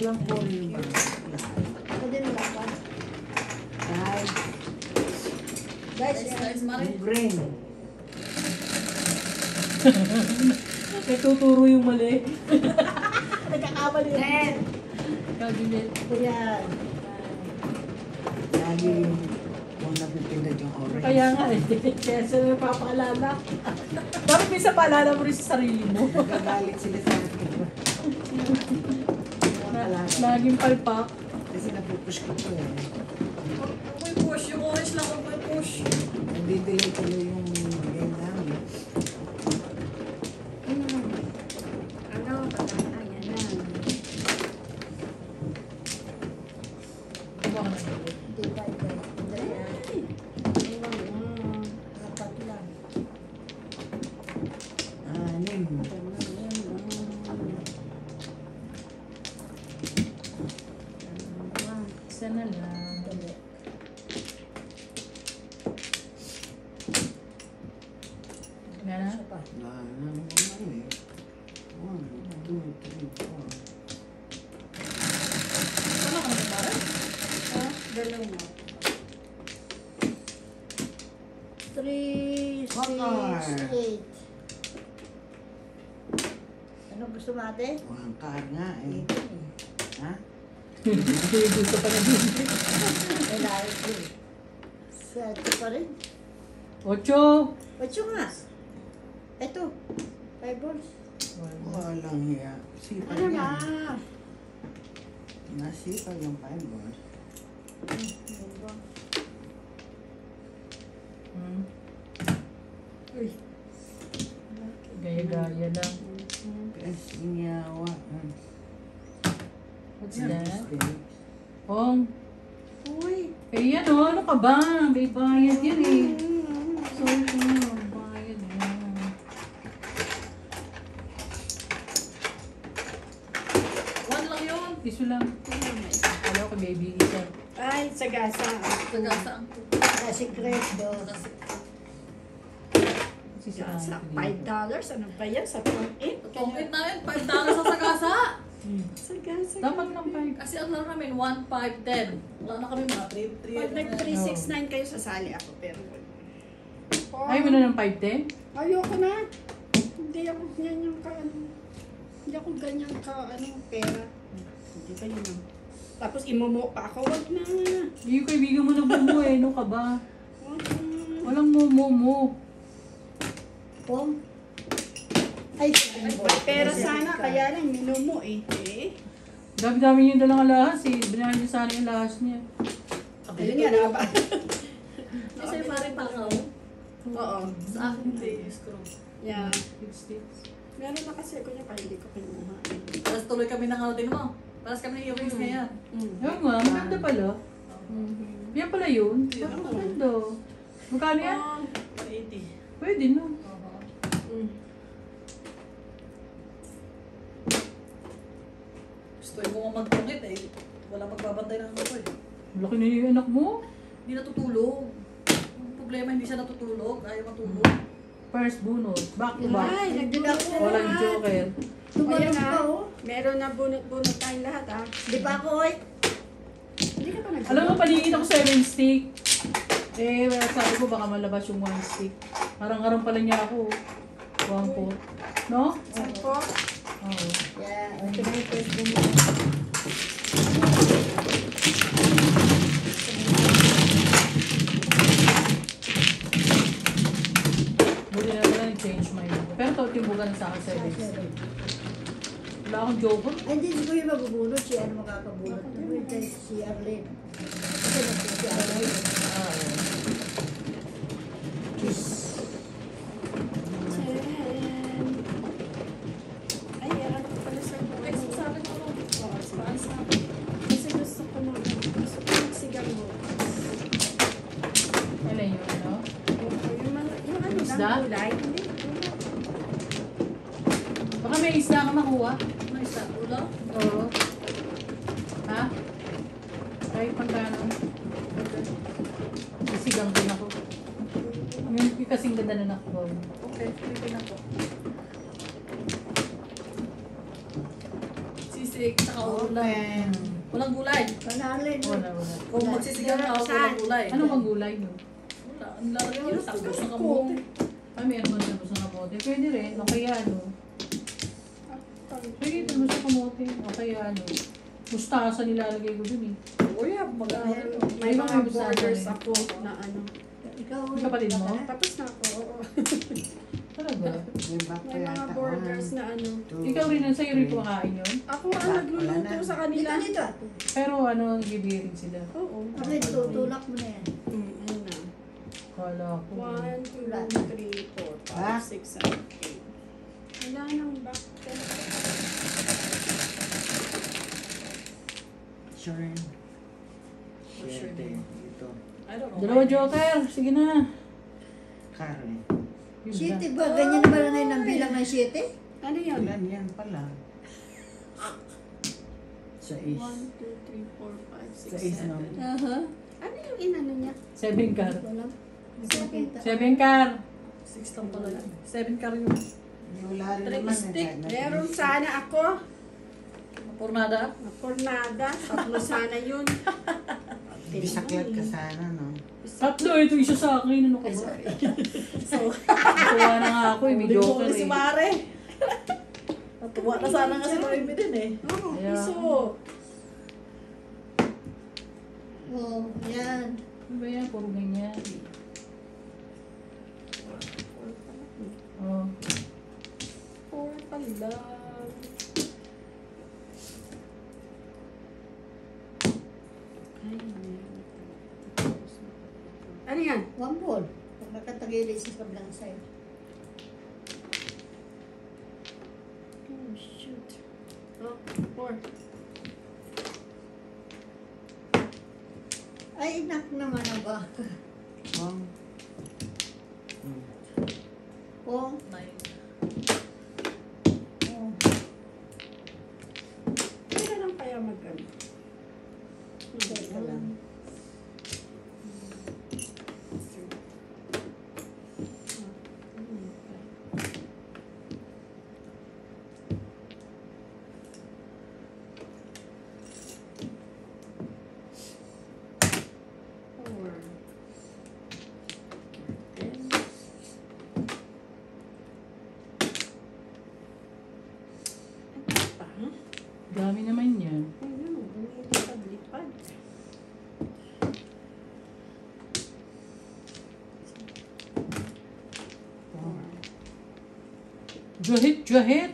Walang foil yung bag. Pwede na dapat. Guys, Mari. Yung green. Natuturo yung mali. Nagkakamali. Red. Cabinet. Yan. Lagi yung napipindad yung orange. Kaya nga eh. Kaya sila napapaalala. Bakit minsan paalala mo rin sa sarili mo? Nagagalit sila sa akin. Laging palpak. Kasi napupush ko to eh. May push. Yung orange lang ang may push. Nagdi-delay tuloy yung game namin. Ano? Ayan na. Divide. Dapat lang. Anim. Isa na lang. Nga na? Ano eh. 1, 2, 3, 4. Ano ka na, Mari? Dalawa. 3, 6, 8. Ano gusto mo ate? One card nga eh. Ha? Gusto pa na din. May lahat din. Sete pa rin. 8. 8 nga. Ito. 5 balls. Walang hiya. Sipag Ano yan. na? Nasipag yung 5 balls. Uy. Gaya-gaya lang. Kasi niyawa. What's that? Ong. Uy. Eh yan o, ano ka ba? May bayad yan eh. So, bayad yan. One lang yun. Piso lang. Alam ko, baby isa. Ay, sagasa. Sagasa ang Kasi kredo. Sisirahan Sagasa. ko dito. $5. Ano ba yan? Sa pang-in? Tungkit na yun. $5 sa sagasa. Sagasa. Dapat lang 5. Kasi ang laro namin, 1, 5, 10. Wala na kami mga 3, 3. Pag nag-369 kayo, sasali ako. Pero Ayaw mo na ng 5-10? ayoko na. Hindi ako ganyan ka ano. Hindi ako ganyan ka ano pera. Hindi kayo na. Tapos imumo pa ako. Wag na. Yung kaibigan mo na bumo eh. Ano ka ba? Wag na. Walang mo. Pong? Ay, pera sana. Kaya lang minumo eh. Dami-dami yung dalang alahas eh. Binahan niya sana yung alahas niya. Ayun nga na ba? Kasi Mari pa ako. Oo. Sa akin, hindi. Screw. Yeah. Lipsticks. Meron na kasi ako niya pa hindi ko kinuha. Tapos tuloy kami ng outing mo. Tapos kami ng earrings ngayon. Yung nga, maganda pala. Yan pala yun. Yan. Bakit maganda? Magkano yan? 180. Pwede no. Gusto mo nga magtungit eh. Wala magbabantay ng ako eh. Laki na yung anak mo. Hindi natutulog. Ang problema, hindi siya natutulog. Ayaw matulog. First bunot. Back to back. Ay, nagdula ko na Walang lahat. joker. Tumalong ka oh. Meron na bunot-bunot tayong lahat ah. Di pa ako oy. Hindi ka pa nag- Alam mo, paningin ako 7 stick. Eh, sabi ko baka malabas yung 1 stick. Harang-harang pala niya ako. 1 po. No? Sampo. Oo. Yeah, ito na yung first bunot. Buti na pala nag-change my mind. Pero timbugan sa akin 7 stick. Wala akong joker. Ay, hindi siguro yung mabubunot. Si ano makakabunot. Ito si Arlene. Kasi nagsin si Arlene. Kiss. Ay, meron ko pala sa Ay, sabi ko lang. Oo, kasi gusto ko magsigang mo. Wala yun, no? Yung ano Isda? lang, gulay. Hindi. Baka may isda ka makuha. May isa. Ulo? Oo. Ha? Kahit pagkano. Sisigang din ako. Yung kasing ganda na nakabawin. Okay, pilitin ako. Sisi sisig, saka ulam. Open. Walang gulay. Kanalin. Wala. Kung magsisigaw na ako, walang gulay. Ano bang gulay mo? Wala. Ang lalagyan yung tapos ng Ko. kamote. Ay, meron ba sa kamote? Pwede rin. O kaya ano. Pwede mo sa kamote. O kaya ano. Mustasa nilalagay ko dun eh. O yeah, maganda yan. May Di ba mga may gusto borders ka ako na ano. Ikaw, Yung kapatid mo? Tapos na ako. Oo. Talaga? May back May mga yata. borders na ano. Ikaw rin ang sa'yo rin kumakain yun? Ako ang nagluluto sa kanila. dito. Pero ano, nagbibigay rin sila. Oo. Ako rin, tutulak mo na yan. Ayun na. Kala ko. 1, 2, 3, 4, 5, 6, 7, 8. Wala nang back. Sure. Sure Sure. din. Ito. I don't know. Dalawa joker. Sige na. Kare. Yun Siyete na. ba? Ganyan na ba na ngayon ang bilang ng siyete? Ano yun? Ilan yan pala? Sa 1, 2, 3, 4, 5, 6, Sa is, no? 7. Aha. Ano yung inano niya? 7 car. Walang. 7 car. 6 lang pala yan. 7 car yung Wala rin Three naman. stick. Meron sana ako. pornada. Na pornada. Tatlo sana yun. Bisaklat ka sana, no? Tatlo, ito isa sa akin. Ano ka ba? So, Natuwa na nga ako eh. May joker si eh. Mare. Natuwa na sana nga si Noemi din eh. Oo, Kaya- piso. Oh, yan. Ano ba yan? Puro ganyan. Oh. 4 pala. Ay, meron. Ano yan? One ball. Pag nakatagili sa kablang side. Oh, shoot. Oh, 4. Ay, inak naman na ba? Wang. Oh, 9. oh. Kaya lang kaya mag-ano? Teka lang. Dami naman yan. Ayun, lumilipad-lipad. Jahit, jahit.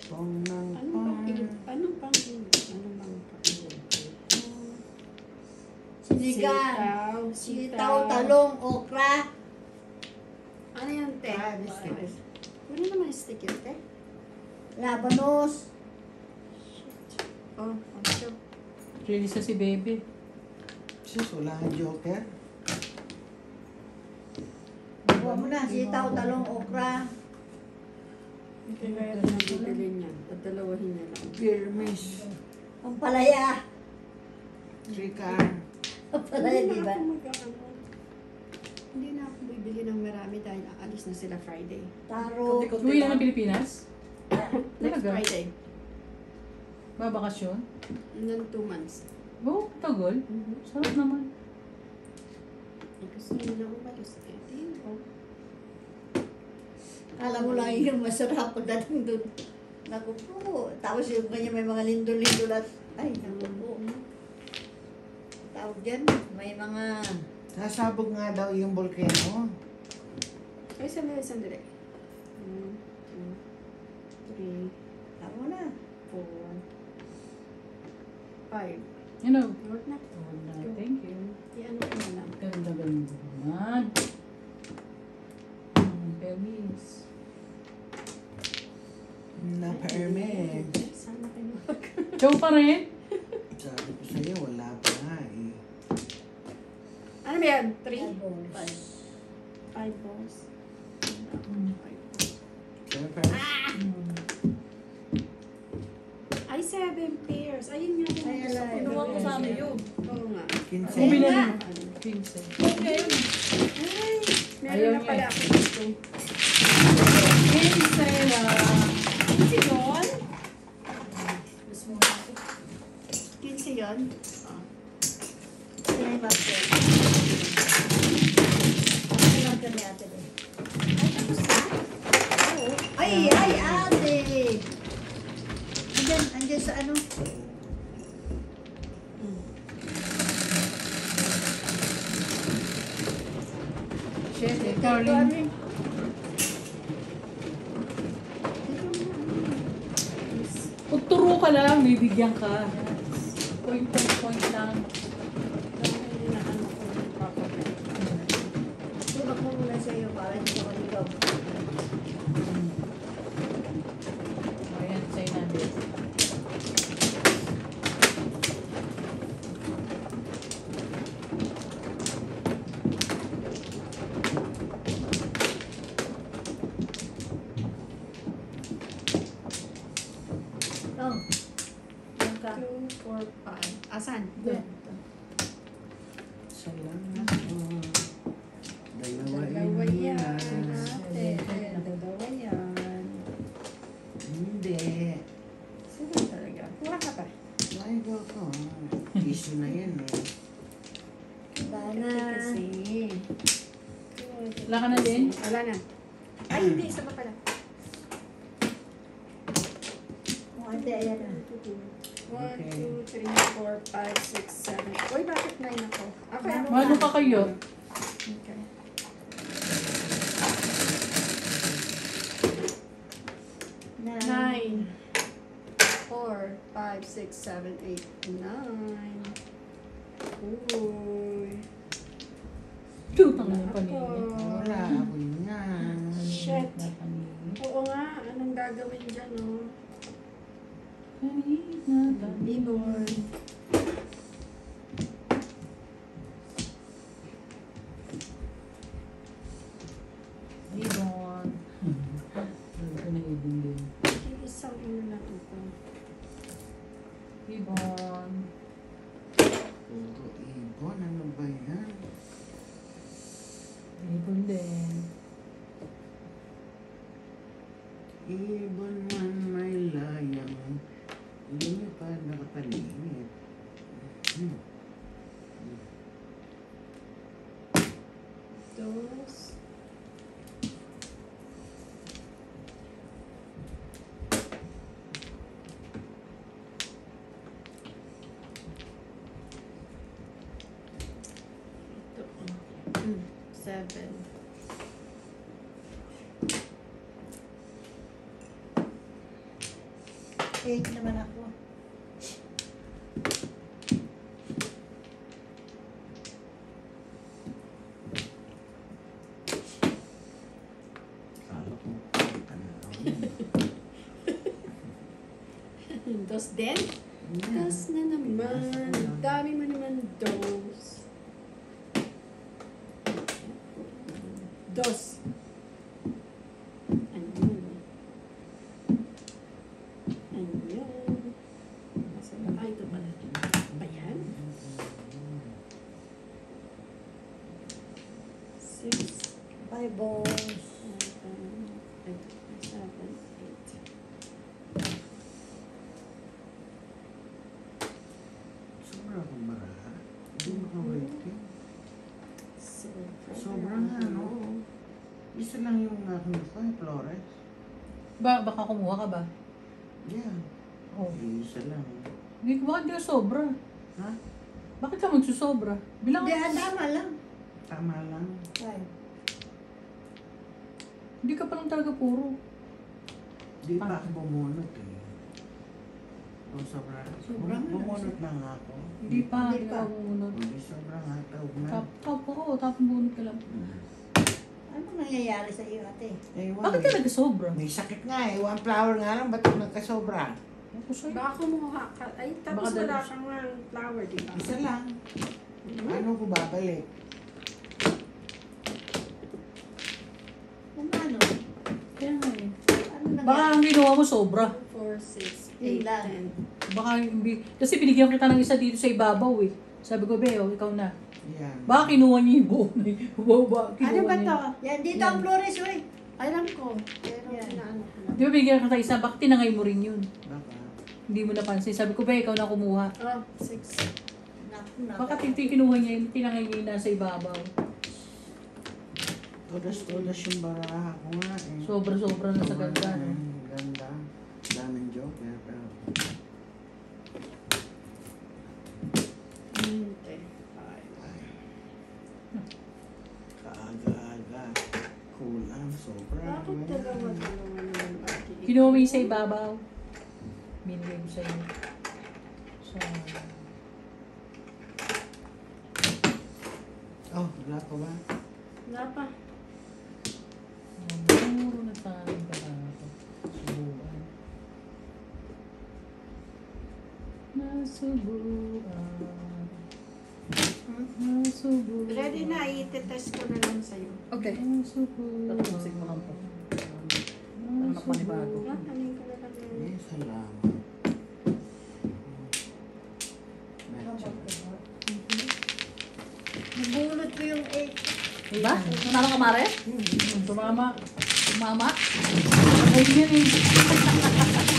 Pong ng Ano bang anong pang anong bang Sinigang. Sitaw, talong, okra. Ano yan, te? stick. Wala naman yung stick yun, te? Labanos. Oh, ano Release na si baby. Sus, wala kang joker. Huwag mo na. Sitaw, talong, okra. Hindi kaya ito nang bibili niya. Dadalawahin niya lang. Beer miss. Ang palaya. 3 car. Ang palaya, di ba? Hindi na ako bibili ng marami dahil aalis na sila Friday. Taro. Uwi na ng Pilipinas? Next Talaga? Friday. Babakasyon? Nang 2 months. Oh, tagal. Sarap naman. Eh, gusto nila umalis. Eh, tingin ko. Alam mo lang yung masarap pagdating doon. Naku po. Tapos yung kanya may mga lindol-lindol at ay, naku po. Tawag dyan, may mga Nasabog nga daw yung volcano. Ay, sandali. 1, 2, 3, tama na. 4, 5. You know. Work na. Oh, na. Thank you. I-ano ko na lang. Ganda-ganda naman. Permis. Na-permit. Sana kayo. Chow pa rin? Sabi ko sa'yo, wala pa nga eh. Ano ba yan? 3? Tapos, 5 balls. Siyempre, Ay, 7 pairs. Ayun nga. Ay, gusto ko. alay. Kinuha ko sana yun. Oo nga. 15. Bumili nga. na. 15. Okay, yun. Ay, meron Ayaw na niya pala eh. ako dito. 15 na. Kasi doon, Ay, ate! Andyan sa ano? Chef, Ito, darling. ate. Kung turo ka lang, may bigyan ka. Point lang. Tubak mo muna sa'yo para hindi ka maligaw. Ayan, sa'yo natin. Oh. Yan ka. 2, 4, 5. Asan? Doon. Salamat po. Dalawa Dalawa yan. yan. Ate, dalawa yan. Hindi. Sino talaga? Kuha ka pa. Ay, ko. Issue na yan eh. Bana. Kasi. Wala ka na din? Wala na. Ay, hindi. Isa pa pala. Oh, ate, ayan na. 1, 2, 3, 4, 5, 6, 7. Uy, bakit 9 ako? Okay, ako. Ano ka kayo? Okay. Nine. 9, 4, 5, 6, 7, 8, 9. Uy. Tutang na paningin. Wala ako yan. Shit. Na paningin. Oo nga, anong gagawin dyan, oh? Kanina. Ibon. Ibon. Ano ka na ibon din? Isang ino na ito ko. Ibon. Puro ibon. Ano ba yan? Ibon din. Ibon man may layang. Hindi pa nakapaligid. Dos. Ito. 7. Eight naman ako. Kala ko, ano Dos din? Dos na naman. Dami mo naman dos. Dos. Ayun. Ayun. Nasaan? Ay, ito pala. Ba yan? 6, Five balls. 7, 8. Sobra akong baraha. Hindi makawaitin. Silver. Sobra nga, no? Isa lang yung aking pa, Flores. Baka kumuha ka ba? Yeah. Oh. Isa lang. Hindi, bakit di ka sobra? Ha? Bakit ka magsusobra? Bilang Hindi, tama lang. Tama lang. Five. hindi ka pa lang talaga puro. Di pa ako bumunot eh. O sobra. Sobra nga. Bumunot na nga ako. Hindi pa, Hindi hindi pa. ka bumunod. Hindi sobra nga. Tawag na. Tapos bunod ka lang. Ano nangyayari sa iyo, ate? Ewan. Bakit ka nagkasobra? May sakit nga eh. One flower nga lang. Ba't nagkasobra? Ako sa'yo. Baka kumuha ka. Ay, tapos Baka wala dalas. kang flower, di ba? Isa lang. Ano ko babalik? Kung ano? Kaya nga eh. Ano nangyayari? Baka ang ginawa mo sobra. 4, 6, Yun 8, lang. 10. Baka kasi binigyan kita ng isa dito sa ibabaw eh. Sabi ko, Beo, ikaw na. Yan. Baka kinuha niya yung buo na Ano ba to? Yan, dito ang Flores, uy. Alam ko. Pero Yan. inaano ko lang. Di ba binigyan kita isa, bakit tinangay mo rin yun? Baka. Hindi mo napansin. Sabi ko, Beo, ikaw na kumuha. Oh, 6. Naku, Baka kinuha niya yun, tinangay niya yung nasa ibabaw. Todas yung baraha ko nga eh. Sobra-sobra na sa ganda. Eh, No? ganda. Daming joker pero Hintay. kaaga-aga. Kulang, sobra. Bakit dalawa-dalawa naman ate? Kinuha mo yung sa ibabaw. Binigay mo sa'yo. So, Oh, wala pa ba? Wala pa. puro nagtanim ka na ito. Subuan. Nasubuan. Nasubuan. Ready na, i-test ko na lang sa'yo. Okay. Nasubuan. Tatusig mo lang po. Ano pa ni bago? Wala, tanin ko na lang yun. Eh, salamat. Nabulot ko yung 8. Diba? Nanalo ka, Mare? Tumama. Mama? Ay, yan eh.